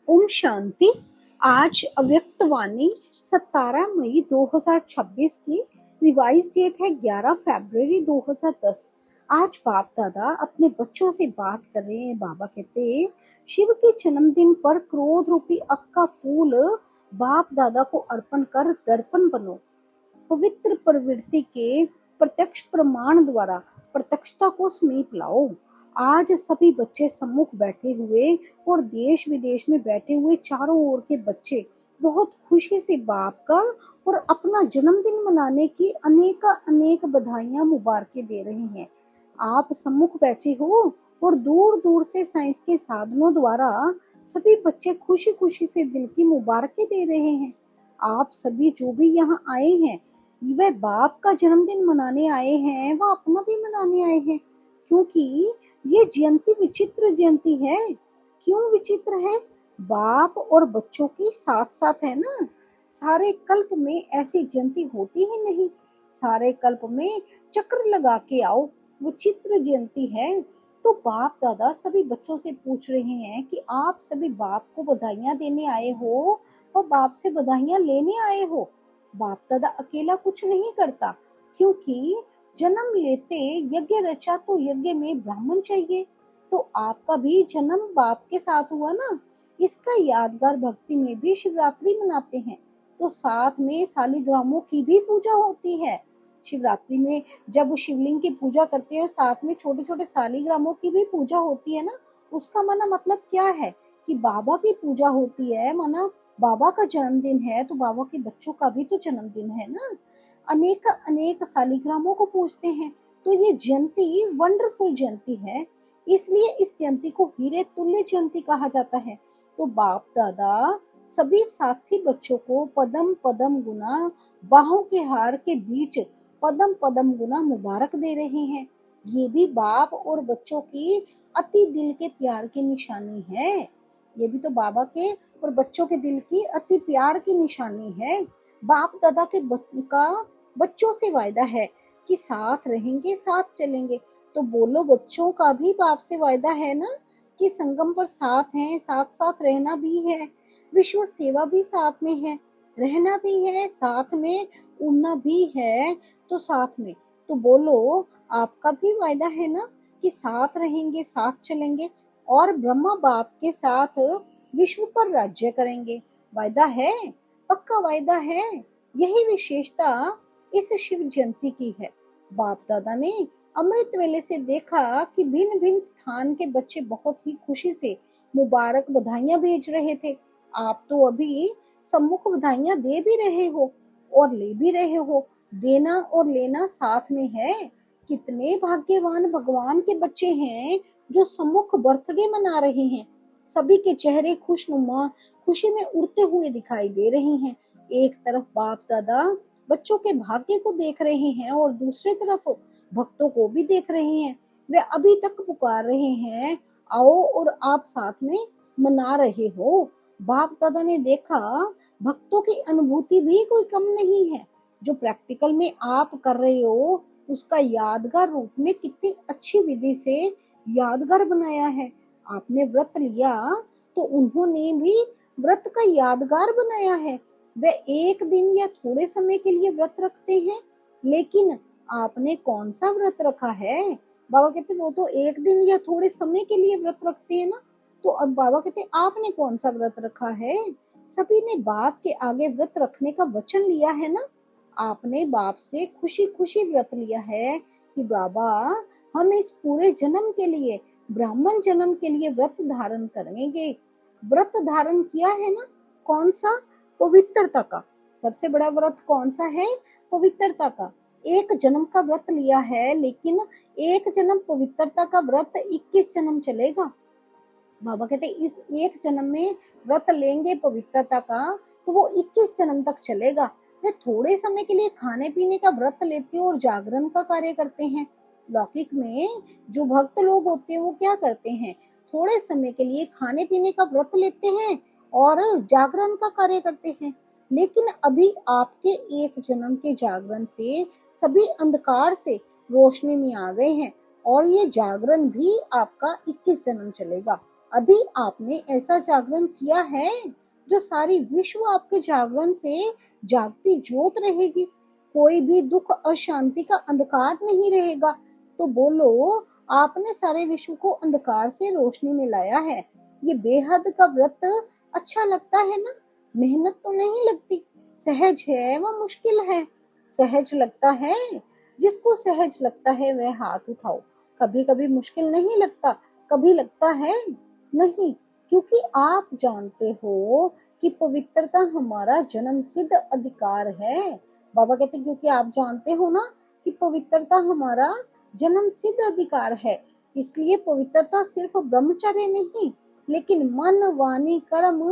ओम शांति। आज अव्यक्त वाणी 17 मई 2026 की रिवाइज डेट है 11 फरवरी 2010। आज बाप दादा अपने बच्चों से बात कर रहे हैं। बाबा कहते हैं शिव के जन्मदिन पर क्रोध रूपी अक का फूल बाप दादा को अर्पण कर दर्पण बनो। पवित्र प्रवृत्ति के प्रत्यक्ष प्रमाण द्वारा प्रत्यक्षता को समीप लाओ। आज सभी बच्चे सम्मुख बैठे हुए और देश विदेश में बैठे हुए चारों ओर के बच्चे बहुत खुशी से बाप का और अपना जन्मदिन मनाने की अनेक बधाइयां मुबारकें दे रहे हैं। आप सम्मुख बैठे हो और दूर दूर से साइंस के साधनों द्वारा सभी बच्चे खुशी खुशी से दिल की मुबारकें दे रहे हैं। आप सभी जो भी यहाँ आए हैं वह बाप का जन्मदिन मनाने आए हैं, वह अपना भी मनाने आए हैं, क्योंकि ये जयंती विचित्र जयंती है। क्यों विचित्र है? बाप और बच्चों की साथ साथ है ना। सारे कल्प में ऐसी जयंती होती ही नहीं। सारे कल्प में चक्र लगा के आओ, विचित्र जयंती है। तो बाप दादा सभी बच्चों से पूछ रहे हैं कि आप सभी बाप को बधाइयां देने आए हो और बाप से बधाइयां लेने आए हो। बाप दादा अकेला कुछ नहीं करता, क्योंकि जन्म लेते यज्ञ रचा तो यज्ञ में ब्राह्मण चाहिए। तो आपका भी जन्म बाप के साथ हुआ ना। इसका यादगार भक्ति में भी शिवरात्रि मनाते हैं, तो साथ में शालिग्रामों की भी पूजा होती है। शिवरात्रि में जब शिवलिंग की पूजा करते हैं साथ में छोटे छोटे शालिग्रामों की भी पूजा होती है ना। उसका माना मतलब क्या है कि बाबा की पूजा होती है, माना बाबा का जन्मदिन है तो बाबा के बच्चों का भी तो जन्मदिन है ना। अनेक अनेक शालिग्रामों को पूजते हैं। तो ये जयंती वंडरफुल जयंती है, इसलिए इस जयंती को हीरे तुल्य जयंती कहा जाता है। तो बाप दादा सभी साथी बच्चों को पदम पदम गुना बाहों के हार के बीच पदम पदम गुना मुबारक दे रहे हैं। ये भी बाप और बच्चों की अति दिल के प्यार की निशानी है। ये भी तो बाबा के और बच्चों के दिल की अति प्यार की निशानी है। बाप दादा के बच्चों से वायदा है कि साथ रहेंगे, साथ चलेंगे। तो बोलो बच्चों का भी बाप से वायदा है ना कि संगम पर साथ हैं, साथ साथ रहना भी है, विश्व सेवा भी साथ में है, रहना भी है साथ में, उड़ना भी है तो साथ में। तो बोलो आपका भी वायदा है ना कि साथ रहेंगे, साथ चलेंगे और ब्रह्मा बाप के साथ विश्व पर राज्य करेंगे। वायदा है, पक्का वायदा है। यही विशेषता इस शिव जयंती की है। बाप दादा ने अमृत वेले से देखा कि भिन्न भिन्न स्थान के बच्चे बहुत ही खुशी से मुबारक बधाइयां भेज रहे थे। आप तो अभी सम्मुख बधाइयां दे भी रहे हो और ले भी रहे हो। देना और लेना साथ में है। कितने भाग्यवान भगवान के बच्चे हैं जो सम्मुख बर्थडे मना रहे हैं। सभी के चेहरे खुशनुमा खुशी में उड़ते हुए दिखाई दे रहे हैं। एक तरफ बाप दादा बच्चों के भाग्य को देख रहे हैं और दूसरी तरफ भक्तों को भी देख रहे हैं। वे अभी तक पुकार रहे हैं, आओ और आप साथ में मना रहे हो। बाप दादा ने देखा भक्तों की अनुभूति भी कोई कम नहीं है। जो प्रैक्टिकल में आप कर रहे हो उसका यादगार रूप में कितनी अच्छी विधि से यादगार बनाया है। आपने व्रत लिया तो उन्होंने भी व्रत का यादगार बनाया है। वे एक दिन या थोड़े समय के लिए व्रत रखते हैं, लेकिन आपने कौन सा व्रत रखा है? बाबा कहते वो तो एक दिन या थोड़े समय के लिए व्रत रखते हैं ना। तो अब बाबा कहते आपने कौन सा व्रत रखा है? सभी ने बाप के आगे व्रत रखने का वचन लिया है ना। आपने बाप से खुशी खुशी व्रत लिया है कि बाबा हम इस पूरे जन्म के लिए, ब्राह्मण जन्म के लिए व्रत धारण करेंगे। व्रत धारण किया है ना। कौन सा? पवित्रता का। सबसे बड़ा व्रत कौन सा है? पवित्रता का। एक जन्म का व्रत लिया है, लेकिन एक जन्म पवित्रता का व्रत 21 जन्म चलेगा। बाबा कहते इस एक जन्म में व्रत लेंगे पवित्रता का तो वो 21 जन्म तक चलेगा। वे थोड़े समय के लिए खाने पीने का व्रत लेते और जागरण का कार्य करते हैं। लौकिक में जो भक्त लोग होते हैं वो क्या करते हैं? थोड़े समय के लिए खाने पीने का व्रत लेते हैं और जागरण का कार्य करते हैं। लेकिन अभी आपके एक जन्म के जागरण से सभी अंधकार से रोशनी में आ गए हैं और ये जागरण भी आपका 21 जन्म चलेगा। अभी आपने ऐसा जागरण किया है जो सारी विश्व आपके जागरण से जागती ज्योत रहेगी। कोई भी दुख अशांति का अंधकार नहीं रहेगा। तो बोलो, आपने सारे विश्व को अंधकार से रोशनी में लाया है। ये बेहद का व्रत अच्छा लगता है ना? मेहनत तो नहीं लगती, सहज है व मुश्किल है। सहज लगता है, जिसको सहज लगता है वह हाथ उठाओ। कभी कभी मुश्किल नहीं लगता, कभी लगता है नहीं, क्योंकि आप जानते हो कि पवित्रता हमारा जन्म सिद्ध अधिकार है। बाबा कहते क्योंकि आप जानते हो ना कि पवित्रता हमारा जन्म सिद्ध अधिकार है, इसलिए पवित्रता सिर्फ ब्रह्मचर्य नहीं, लेकिन मन वाणी कर्म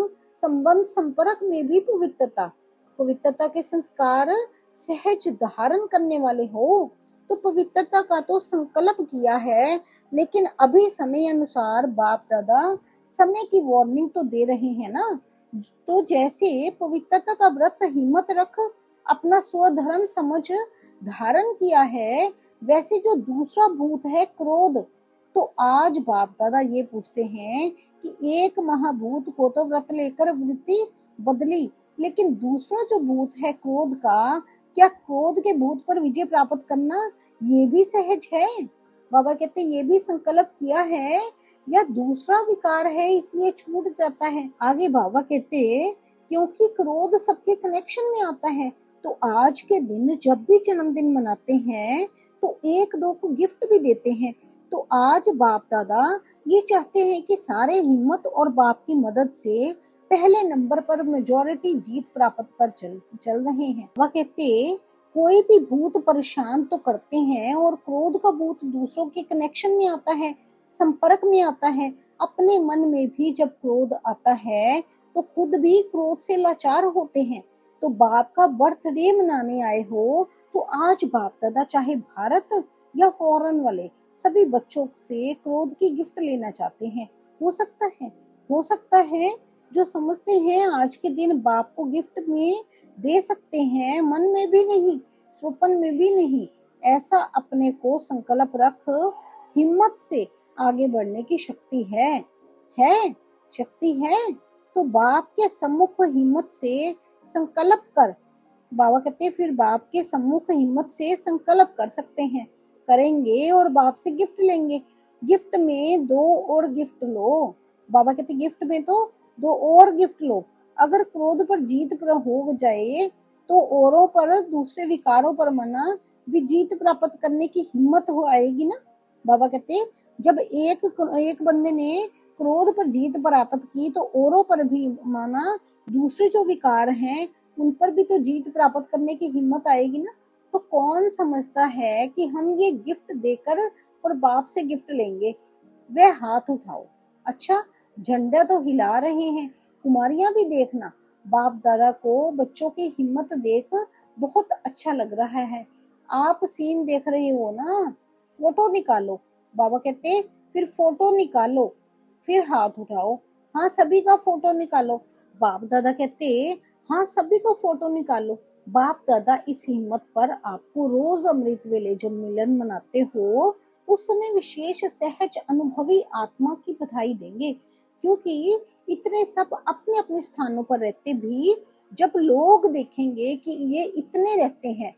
संबंध संपर्क में भी पवित्रता। पवित्रता के संस्कार सहज धारण करने वाले हो। तो पवित्रता का तो संकल्प किया है, लेकिन अभी समय अनुसार बाप दादा समय की वार्निंग तो दे रहे हैं ना। तो जैसे पवित्रता का व्रत हिम्मत रख अपना स्वधर्म समझ धारण किया है, वैसे जो दूसरा भूत है क्रोध, तो आज बाप दादा ये पूछते हैं कि एक महाभूत को तो व्रत लेकर वृत्ति बदली, लेकिन दूसरा जो भूत है क्रोध का, क्या क्रोध के भूत पर विजय प्राप्त करना ये भी सहज है? बाबा कहते ये भी संकल्प किया है या दूसरा विकार है इसलिए छूट जाता है? आगे बाबा कहते क्योंकि क्रोध सबके कनेक्शन में आता है, तो आज के दिन जब भी जन्मदिन मनाते हैं तो एक दो को गिफ्ट भी देते हैं। तो आज बाप दादा ये चाहते हैं कि सारे हिम्मत और बाप की मदद से पहले नंबर पर मेजॉरिटी जीत प्राप्त कर चल रहे हैं। वह कहते कोई भी भूत परेशान तो करते हैं, और क्रोध का भूत दूसरों के कनेक्शन में आता है, संपर्क में आता है। अपने मन में भी जब क्रोध आता है तो खुद भी क्रोध से लाचार होते हैं। तो बाप का बर्थडे मनाने आए हो तो आज बाप दादा चाहे भारत या फॉरेन वाले सभी बच्चों से क्रोध की गिफ्ट लेना चाहते हैं। हो सकता है जो समझते हैं आज के दिन बाप को गिफ्ट में दे सकते हैं, मन में भी नहीं, स्वप्न में भी नहीं। ऐसा अपने को संकल्प रख, हिम्मत से आगे बढ़ने की शक्ति है शक्ति है। तो बाप के सम्मुख हिम्मत से संकल्प कर। बाबा कहते फिर बाप के सम्मुख हिम्मत से संकल्प कर सकते हैं, करेंगे और बाप से गिफ्ट लेंगे। गिफ्ट में दो और गिफ्ट लो। बाबा कहते गिफ्ट में तो दो और गिफ्ट लो। अगर क्रोध पर जीत पर हो जाए तो औरों पर, दूसरे विकारों पर मना भी जीत प्राप्त करने की हिम्मत हो आएगी ना। बाबा कहते जब एक बंदे ने क्रोध पर जीत प्राप्त की तो औरों पर भी माना, दूसरे जो विकार हैं उन पर भी तो जीत प्राप्त करने की हिम्मत आएगी ना। तो कौन समझता है कि हम ये गिफ्ट देकर और बाप से गिफ्ट लेंगे? वे हाथ उठाओ। अच्छा, झंडा तो हिला रहे हैं, कुमारियां भी देखना। बाप दादा को बच्चों की हिम्मत देख बहुत अच्छा लग रहा है। आप सीन देख रहे हो ना, फोटो निकालो। बाबा कहते फिर फोटो निकालो, फिर हाथ उठाओ। हाँ, सभी का फोटो निकालो। बाप दादा कहते हाँ, सभी को फोटो निकालो। बाप दादा इस हिम्मत पर आपको रोज अमृत वेले जब मिलन मनाते हो उस समय विशेष सहज अनुभवी आत्मा की बधाई देंगे, क्योंकि इतने सब अपने अपने स्थानों पर रहते भी जब लोग देखेंगे कि ये इतने रहते हैं,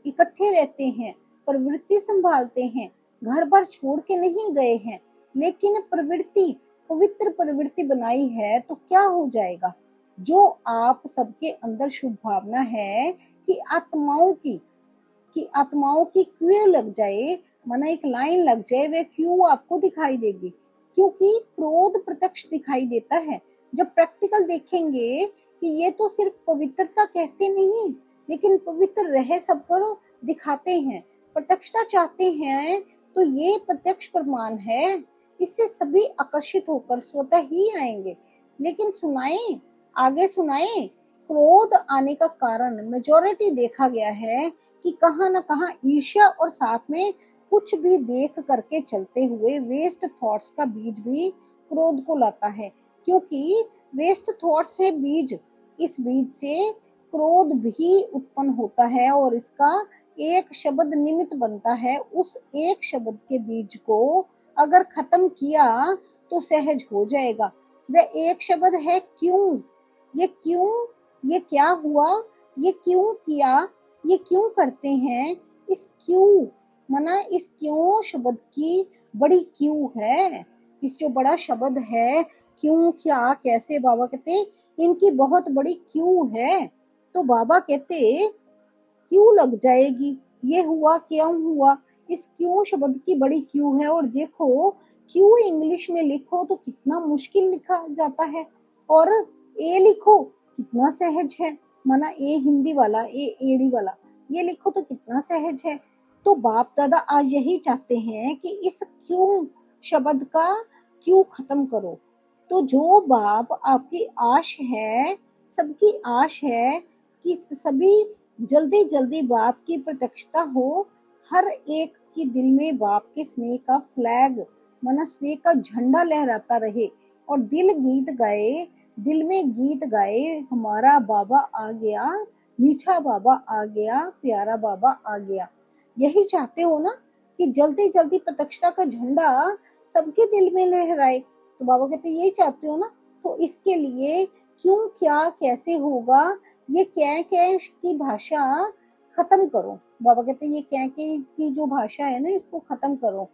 इकट्ठे रहते हैं, प्रवृत्ति संभालते हैं, घर बार छोड़ के नहीं गए हैं, लेकिन प्रवृत्ति पवित्र प्रवृत्ति बनाई है, तो क्या हो जाएगा? जो आप सबके अंदर शुभ भावना है कि आत्माओं की क्यू लग जाए, माना एक लाइन लग जाए, वह क्यू आपको दिखाई देगी, क्योंकि क्रोध प्रत्यक्ष दिखाई देता है। जब प्रैक्टिकल देखेंगे कि ये तो सिर्फ पवित्रता कहते नहीं, लेकिन पवित्र रह सब करो दिखाते हैं, प्रत्यक्षता चाहते हैं, तो ये प्रत्यक्ष प्रमाण है। इससे सभी आकर्षित होकर स्वतः ही आएंगे। लेकिन आगे सुनाए। क्रोध आने का कारण मेजॉरिटी देखा गया है कि कहाँ न कहाँ ईर्ष्या और साथ में कुछ भी देख करके चलते हुए वेस्ट थॉट्स का बीज भी क्रोध को लाता है, क्योंकि वेस्ट थॉट्स है बीज। इस बीज से क्रोध भी उत्पन्न होता है और इसका एक शब्द निमित्त बनता है। उस एक शब्द के बीज को अगर खत्म किया तो सहज हो जाएगा। वह एक शब्द है क्यों। क्यों, ये क्या हुआ, ये क्यों किया, ये क्यों करते हैं। इस क्यों मना इस क्यों शब्द की बड़ी क्यों है। इस जो बड़ा शब्द है क्यों, क्या, कैसे, बाबा कहते इनकी बहुत बड़ी क्यों है। तो बाबा कहते क्यों लग जाएगी, ये हुआ क्यों हुआ, इस क्यों शब्द की बड़ी क्यों है। और देखो क्यों इंग्लिश में लिखो तो कितना मुश्किल लिखा जाता है, और ए लिखो कितना सहज है। माना ए हिंदी वाला, ए एड़ी वाला, ये लिखो तो कितना सहज है। तो बाप दादा आज यही चाहते हैं कि इस क्यों शब्द का क्यों खत्म करो। तो जो बाप आपकी आश है, सबकी आश है कि सभी जल्दी जल्दी बाप की प्रत्यक्षता हो, हर एक के दिल में बाप के स्नेह का फ्लैग माना स्नेह का झंडा लहराता रहे, और दिल में गीत गाए, हमारा बाबा आ गया, मीठा बाबा आ गया, प्यारा बाबा आ गया। यही चाहते हो ना कि जल्दी जल्दी प्रत्यक्षता का झंडा सबके दिल में लहराए। तो बाबा कहते यही चाहते हो ना, तो इसके लिए क्यों, क्या, कैसे होगा, ये क्या की भाषा खत्म करो। बाबा कहते ये क्या की जो भाषा है ना, इसको खत्म करो।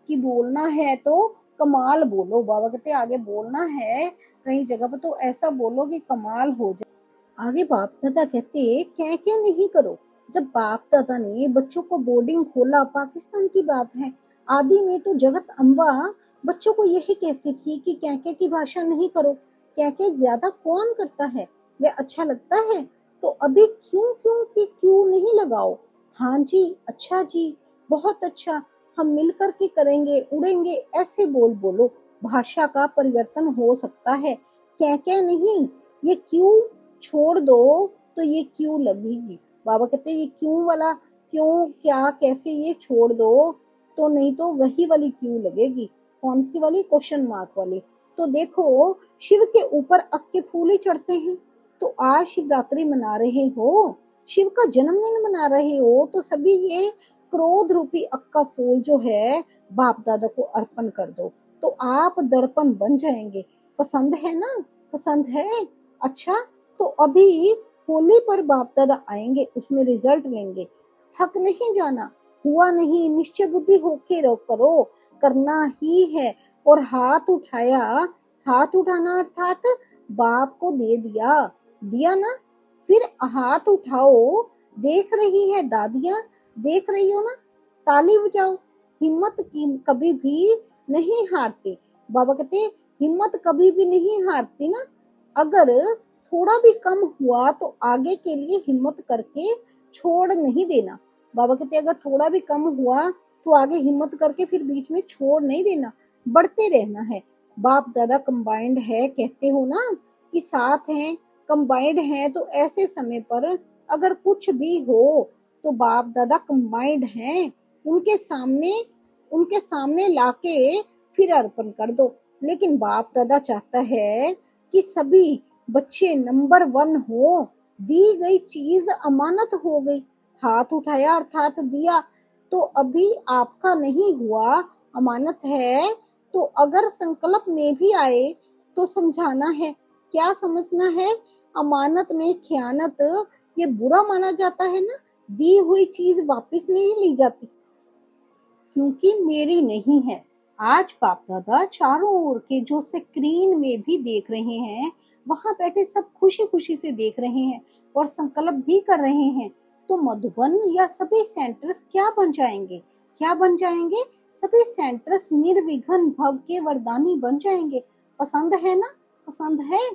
कि बोलना है तो कमाल बोलो। बाबा कहते आगे बोलना है कहीं जगह पर तो ऐसा बोलो कि कमाल हो जाए। आगे बाप दादा कहते क्या नहीं करो। जब बाप दादा ने बच्चों को बोर्डिंग खोला, पाकिस्तान की बात है, आदि में तो जगत अम्बा बच्चों को यही कहती थी कि क्या की भाषा नहीं करो। क्या ज्यादा कौन करता है, वह अच्छा लगता है। तो अभी क्यों क्यों की क्यों नहीं लगाओ। हाँ जी, अच्छा जी, बहुत अच्छा, हम मिलकर के करेंगे, उड़ेंगे, ऐसे बोलो। भाषा का परिवर्तन हो सकता है, क्या नहीं। ये क्यों छोड़ दो तो ये क्यों लगेगी। बाबा कहते ये क्यों वाला क्यों, क्या, कैसे, ये छोड़ दो तो नहीं तो वही वाली क्यों लगेगी। कौन सी वाली, क्वेश्चन मार्क वाली। तो देखो शिव के ऊपर अक के फूल ही चढ़ते हैं। तो आज शिवरात्रि मना रहे हो, शिव का जन्मदिन मना रहे हो, तो सभी ये क्रोध रूपी अक का फूल जो है बाप दादा को अर्पण कर दो, तो आप दर्पण बन जाएंगे। पसंद है ना, पसंद है, अच्छा। तो अभी होली पर बाप दादा आएंगे, उसमें रिजल्ट लेंगे। थक नहीं जाना, हुआ नहीं, निश्चय बुद्धि होके रो करो, करना ही है। और हाथ उठाया, हाथ उठाना अर्थात बाप को दे दिया, दिया ना। फिर हाथ उठाओ, देख रही है दादियां, देख रही हो ना, ताली बजाओ। हिम्मत की कभी भी नहीं हारते। बाबा कहते हिम्मत कभी भी नहीं हारती ना। अगर थोड़ा भी कम हुआ तो आगे के लिए हिम्मत करके छोड़ नहीं देना। बाबा कहते अगर थोड़ा भी कम हुआ तो आगे हिम्मत करके फिर बीच में छोड़ नहीं देना, बढ़ते रहना है। बाप दादा कंबाइंड है, कहते हो ना कि साथ हैं, कंबाइंड है। तो ऐसे समय पर अगर कुछ भी हो तो बाप दादा कंबाइंड हैं, उनके सामने लाके फिर अर्पण कर दो। लेकिन बाप दादा चाहता है कि सभी बच्चे नंबर 1 हो। दी गई चीज अमानत हो गई, हाथ उठाया अर्थात दिया, तो अभी आपका नहीं हुआ, अमानत है। तो अगर संकल्प में भी आए तो समझाना है, क्या समझना है। अमानत में खयानत ये बुरा माना जाता है ना, दी हुई चीज वापस नहीं ली जाती क्योंकि मेरी नहीं है। आज बाप दादा चारों ओर के जो स्क्रीन में भी देख रहे हैं, वहां बैठे सब खुशी खुशी से देख रहे हैं और संकल्प भी कर रहे हैं। तो मधुबन या सभी सेंटर्स क्या बन जाएंगे, क्या बन जाएंगे, सभी सेंटर्स निर्विघ्न भव के वरदानी बन जाएंगे। पसंद है ना, पसंद है।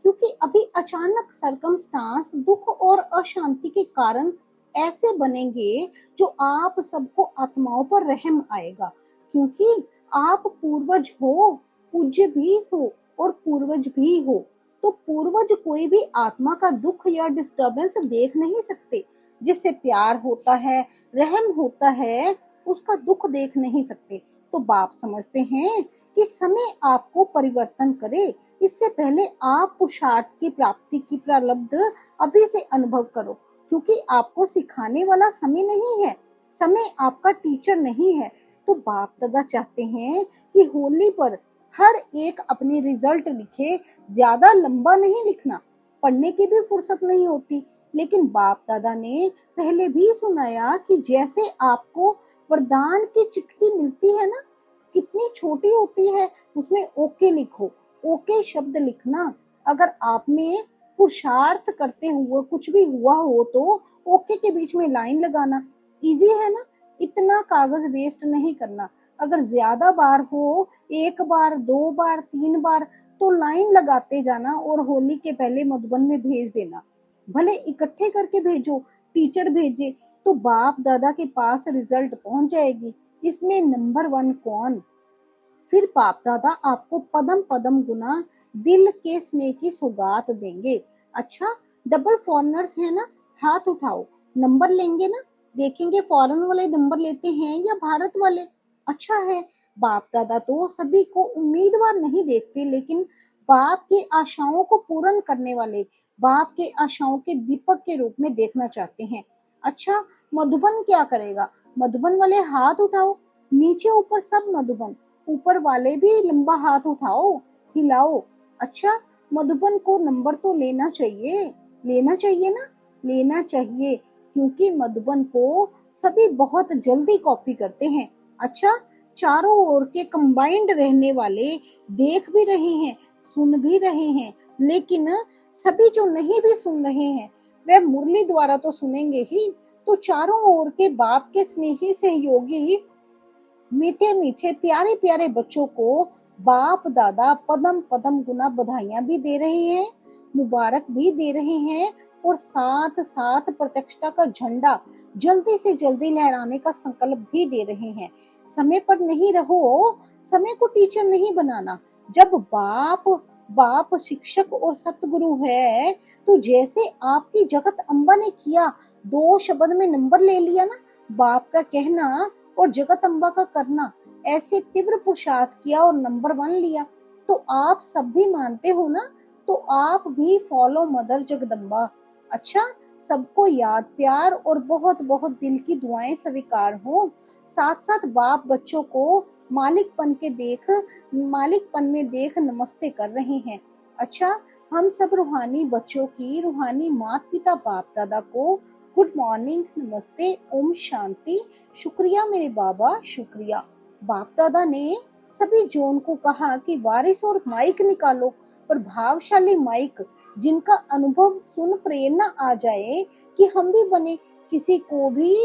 क्योंकि अभी अचानक सरकमस्टांस दुख और अशांति के कारण ऐसे बनेंगे जो आप सबको आत्माओं पर रहम आएगा। क्योंकि आप पूर्वज हो, पूज्य भी हो और पूर्वज भी हो। तो पूर्वज कोई भी आत्मा का दुख या डिस्टरबेंस देख नहीं सकते। जिससे प्यार होता है, रहम होता है, उसका दुख देख नहीं सकते। तो बाप समझते हैं कि समय आपको परिवर्तन करे, इससे पहले आप पुरुषार्थ की प्राप्ति की प्रारब्ध अभी से अनुभव करो। क्योंकि आपको सिखाने वाला समय नहीं है, समय आपका टीचर नहीं है। तो बाप दादा चाहते हैं कि होली पर हर एक अपनी रिजल्ट लिखे, ज्यादा लंबा नहीं लिखना, पढ़ने की भी फुर्सत नहीं होती। लेकिन बाप दादा ने पहले भी सुनाया कि जैसे आपको वरदान की चिट्ठी मिलती है ना, कितनी छोटी होती है, उसमें ओके लिखो। ओके शब्द लिखना, अगर आप में पुरुषार्थ करते हुए कुछ भी हुआ हो तो ओके के बीच में लाइन लगाना इजी है ना, इतना कागज वेस्ट नहीं करना। अगर ज्यादा बार हो, एक बार, दो बार, तीन बार, तो लाइन लगाते जाना और होली के पहले मधुबन में भेज देना। भले इकट्ठे करके भेजो, टीचर भेजे तो बाप दादा के पास रिजल्ट पहुंच जाएगी। इसमें नंबर वन कौन? फिर बाप दादा आपको पदम पदम गुना दिल के स्नेह की सौगात देंगे। अच्छा, डबल फॉरनर्स है ना, हाथ उठाओ, नंबर लेंगे ना, देखेंगे फॉरेन वाले नंबर लेते हैं या भारत वाले। अच्छा है, बाप दादा तो सभी को उम्मीदवार नहीं देखते, लेकिन बाप के आशाओं को पूर्ण करने वाले, बाप के आशाओं के दीपक के रूप में देखना चाहते हैं। अच्छा, मधुबन क्या करेगा? मधुबन वाले हाथ उठाओ, नीचे ऊपर सब मधुबन, ऊपर वाले भी लंबा हाथ उठाओ, हिलाओ। अच्छा, मधुबन को नंबर तो लेना चाहिए ना, लेना चाहिए, क्योंकि मधुबन को सभी बहुत जल्दी कॉपी करते हैं। अच्छा, चारों ओर के कंबाइंड रहने वाले देख भी रहे हैं, सुन भी रहे हैं, लेकिन सभी जो नहीं भी सुन रहे हैं वह मुरली द्वारा तो सुनेंगे ही। तो चारों ओर के बाप के स्नेही सहयोगी मीठे मीठे प्यारे प्यारे बच्चों को बाप दादा पदम पदम गुना बधाइयां भी दे रहे हैं, मुबारक भी दे रहे हैं, और साथ साथ प्रत्यक्षता का झंडा जल्दी से जल्दी लहराने का संकल्प भी दे रहे हैं। समय पर नहीं रहो, समय को टीचर नहीं बनाना। जब बाप बाप शिक्षक और सतगुरु है, तो जैसे आपकी जगत अम्बा ने किया, 2 शब्द में नंबर ले लिया ना, बाप का कहना और जगत अम्बा का करना, ऐसे तीव्र पुरुषार्थ किया और नंबर 1 लिया। तो आप सब भी मानते हो ना, तो आप भी फॉलो मदर जगदम्बा। अच्छा, सबको याद प्यार और बहुत बहुत दिल की दुआएं स्वीकार हो। साथ साथ बाप बच्चों को मालिकपन में देख नमस्ते कर रहे हैं। अच्छा, हम सब रूहानी बच्चों की रूहानी माता पिता बाप दादा को गुड मॉर्निंग, नमस्ते, ओम शांति, शुक्रिया मेरे बाबा, शुक्रिया। बाप दादा ने सभी जोन को कहा कि वारिस और माइक निकालो, प्रभावशाली माइक, जिनका अनुभव सुन प्रेरणा आ जाए कि हम भी बने, किसी को भी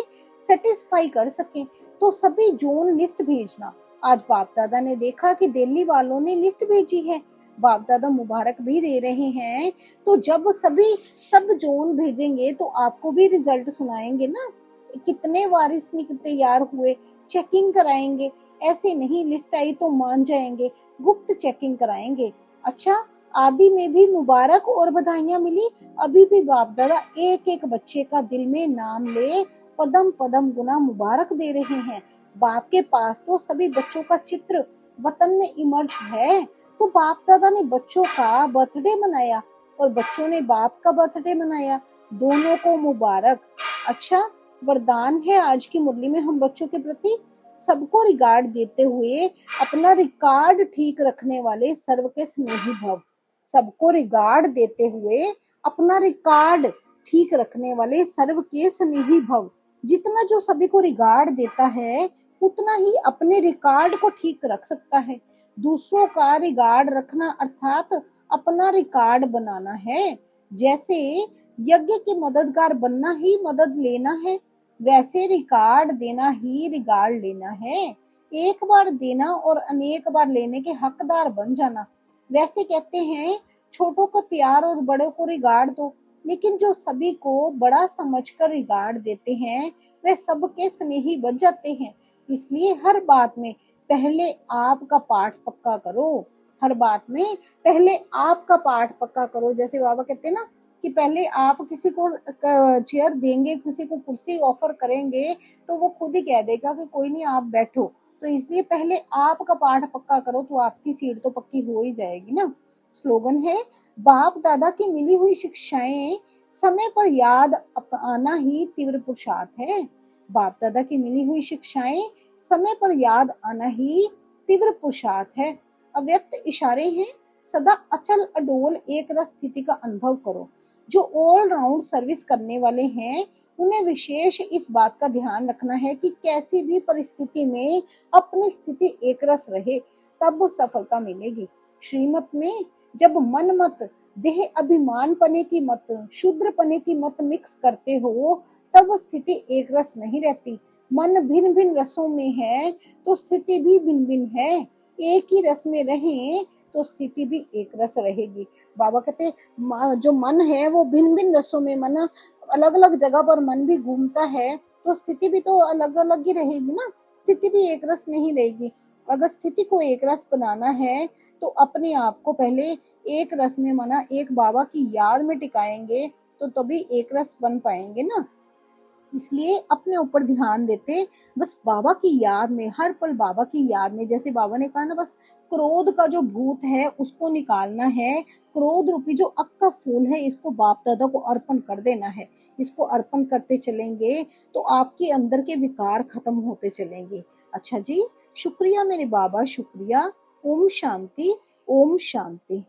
सेटिस्फाई कर सके। तो सभी जोन लिस्ट भेजना। आज बाप दादा ने देखा कि दिल्ली वालों ने लिस्ट भेजी है, बाप दादा मुबारक भी दे रहे हैं। तो जब सभी सब जोन भेजेंगे तो आपको भी रिजल्ट सुनाएंगे ना, कितने वारिस तैयार हुए, चेकिंग कराएंगे। ऐसे नहीं लिस्ट आई तो मान जाएंगे, गुप्त चेकिंग कराएंगे। अच्छा, आदि में भी मुबारक और बधाइयां मिली, अभी भी बाप दादा एक एक बच्चे का दिल में नाम ले पदम पदम गुना मुबारक दे रहे हैं। बाप के पास तो सभी बच्चों का चित्र वतन में इमर्ज है, तो बाप दादा ने बच्चों का बर्थडे मनाया और बच्चों ने बाप का बर्थडे मनाया, दोनों को मुबारक। अच्छा, वरदान है आज की मुरली में हम बच्चों के प्रति, सबको रिगार्ड देते हुए अपना रिकॉर्ड ठीक रखने वाले सर्व के स्नेही भव। सबको रिगार्ड देते हुए अपना रिकॉर्ड ठीक रखने वाले सर्व के स्नेही भव। जितना जो सभी को रिगार्ड देता है, उतना ही अपने रिकॉर्ड को ठीक रख सकता है। दूसरों का रिकॉर्ड रखना अर्थात अपना रिकॉर्ड बनाना है। जैसे यज्ञ के मददगार बनना ही मदद लेना है, वैसे रिकॉर्ड देना ही रिकॉर्ड लेना है। एक बार देना और अनेक बार लेने के हकदार बन जाना। वैसे कहते हैं, छोटों को प्यार और बड़ों को रिगार्ड दो, लेकिन जो सभी को बड़ा समझकर रिगार्ड देते हैं वे सबके स्नेही बन जाते हैं। इसलिए हर बात में पहले आपका पाठ पक्का करो, हर बात में पहले आपका पाठ पक्का करो। जैसे बाबा कहते हैं ना कि पहले आप किसी को चेयर देंगे, किसी को कुर्सी ऑफर करेंगे, तो वो खुद ही कह देगा कि कोई नहीं आप बैठो। तो इसलिए पहले आपका पाठ पक्का करो तो आपकी सीट तो पक्की हो ही जाएगी ना। स्लोगन है, बाप दादा की मिली हुई शिक्षाएं समय पर याद आना ही तीव्र पुरुषार्थ है। बाप दादा की मिली हुई शिक्षाएं समय पर याद आना ही तीव्र पुरुषार्थ है। अव्यक्त इशारे हैं। सदा अचल अडोल एक रस स्थिति का अनुभव करो। जो ऑल राउंड सर्विस करने वाले हैं उन्हें विशेष इस बात का ध्यान रखना है कि कैसी भी परिस्थिति में अपनी स्थिति एक रस रहे, तब सफलता मिलेगी। श्रीमत में जब मन मत, देह अभिमान पने की मत, शूद्र पने की मत मिक्स करते हो, तब स्थिति एक रस नहीं रहती। मन भिन्न भिन्न रसों में है तो स्थिति भी भिन्न भिन्न है। एक ही रस में रहें तो स्थिति भी एक रस रहेगी। बाबा कहते जो मन है वो भिन्न भिन्न रसों में, मन अलग अलग जगह पर मन भी घूमता है तो स्थिति भी तो अलग अलग ही रहेगी ना, स्थिति भी एक रस नहीं रहेगी। अगर स्थिति को एक रस बनाना है तो अपने आप को पहले एक रस में माना एक बाबा की याद में टिकाएंगे तो तभी एक रस बन पाएंगे ना। इसलिए अपने ऊपर ध्यान देते, बस बाबा की याद में, हर पल बाबा की याद में। जैसे बाबा ने कहा ना, बस क्रोध का जो भूत है उसको निकालना है। क्रोध रूपी जो अक का फूल है इसको बाप दादा को अर्पण कर देना है। इसको अर्पण करते चलेंगे तो आपके अंदर के विकार खत्म होते चलेंगे। अच्छा जी, शुक्रिया मेरे बाबा, शुक्रिया। ओम शांति, ओम शांति।